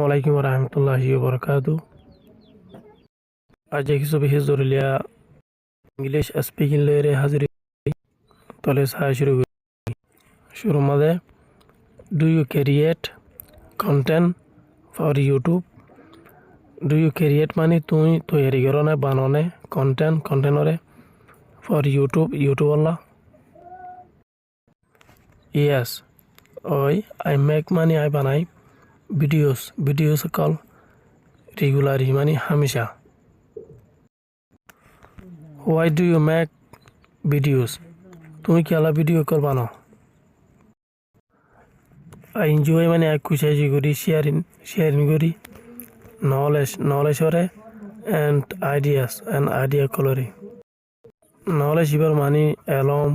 আলাইকুম রহমতুল্লাহি ওবরাকাতু। आज एक सुबह जरूरिया इंग्लिश स्पीकिंग ले रहे हाजिर तले सा शुरू मदे do you create content for YouTube. Do you create मानी तुई तैयारी करो ने बनाने कंटेंट ओरे फॉर यूट्यूब वाला। यस ओय आई मेक मानी आई बनाई वीडियोस कॉल रेगुलरली मानी हमेशा। Why do you make videos? তুমি কি আলা ভিডিও কল বানাও? I enjoy মানে এক খুশি করি শেয়ারিং করি knowledge ওরে and idea কলরি। knowledge ইবার মানে এলম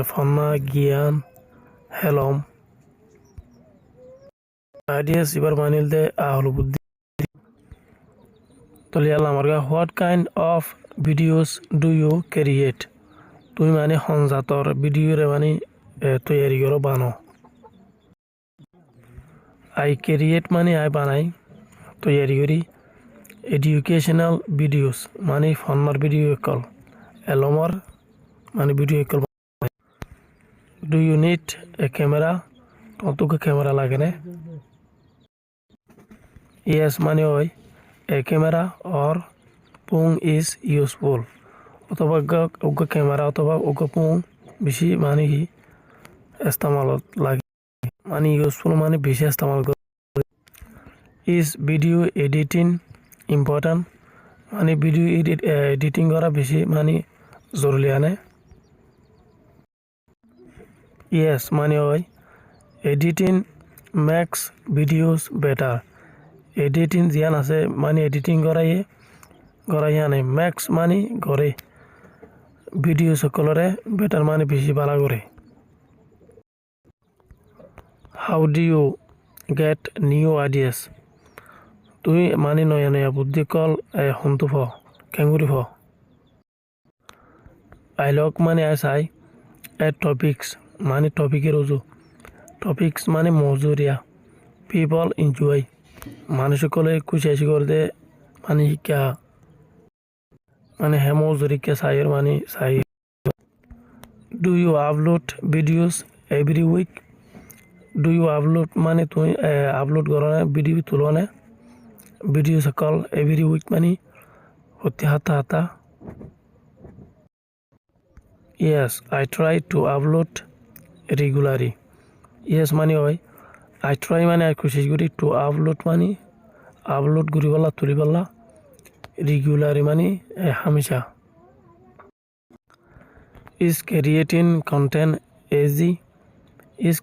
ফন্না জ্ঞান হেলম। ideas ইবার মানে দে আহল বুদ্ধি। তলি আল্লাহ আমার what kind of videos do you create. তুমি মানে হনজাতর ভিডিওরে মানে তৈয়ারি করো বানো। আই ক্রিয়েট মানে আই বানাই তৈয়ারি করি এডুকেশনাল ভিডিওস মানে ফন্নার ভিডিও কল এলমর মানে video call. Do you need a camera তোকে ক্যামেরা লাগে না? ইয়েস মানে ওই a camera or phone is useful অথবা উগ্র ক্যামেরা অথবা উগ্র ফোন বেশি মানে কি ইস্তেমাল লাগে মানে ইউজফুল মানে বেশি ইস্তেমাল করে। ইজ ভিডিও এডিটিং ইম্পর্টেন্ট মানে ভিডিও এডিটিং করা বেশি মানে জরুরি আনে। ইয়েস মানে হয় editing makes videos better. Editing জিয়ান আছে মানে এডিটিং করাই আনে ম্যাক্স মানে করে ভিডিও সকলরে বেটার মানে বেশি ভালো করে। How do you get new ideas. তুই মানে নয়া বুদ্ধি কল হন্তু কেঙ্গুরি আই লক মানে আই চাই টপিক্স মানে টপিকের টপিক্স মানে মজুরিয়া পিপল এনজয় মানুষ সকলে খুশি করতে মানে শিক্ষা মানে হেমজরিকা চাইয়ের মানে চাই। Do you upload videos every week. Do you upload মানে তুমি আপলোড করো না ভিডিও তুলো না ভিডিও সকল এভরি উইক মানে হতে হাতা। Yes I try to upload regularly. Yes মানে হয় আই ট্রাই মানে আই কোশিশ করি টু আপলোড মানে আপলোড করি পাল্লা তুলি পাল্লা রেগুলারলি মানে হামেশা। Is creating content easy. Is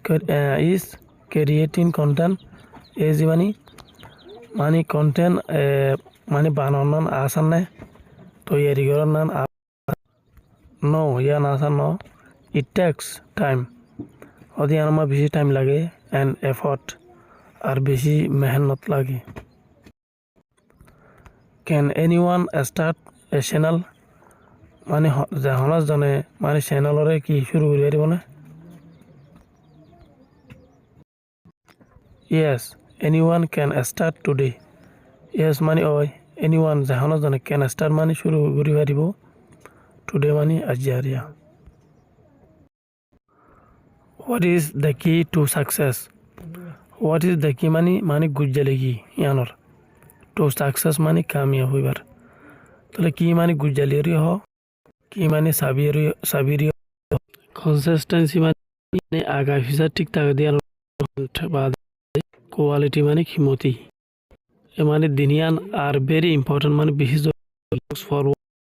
creating content easy মানে কন্টেন্ট মানে বানানোর আসান নাই তৈয়ারি করার নান নো ইয়ান আসান ন ইট টেক্স টাইম অদি আমার বেশি টাইম লাগে অ্যান্ড এফর্ট আর বেশি মেহনত লাগে। Can anyone start A channel মানে জনে মানে চ্যানেলরে কি শুরু করে দিব না? Yes anyone can start today. Yes মানে ওই এনিওয়ান জনে ক্যান স্টার্ট মানে শুরু করে পারিব টুডে মানে আজিয়ারিয়া। হোয়াট ইজ দ্য কি to success. What is the কি মানে গুজ্জালে কি ইয়ানোর টু সাকসেস মানে কামিয়াব হইবার। তাহলে কি মানে গুজ্জালিয়ারি কি মানে সাবিরি কনসিস্টেন্সি মানে আগা ফিসার ঠিক থাকে দিয়ে বাদ কোয়ালিটি মানে ক্ষমতি এ মানে দিনিয়ান আর ভেরি ইম্পর্টেন্ট মানে বেশি ফর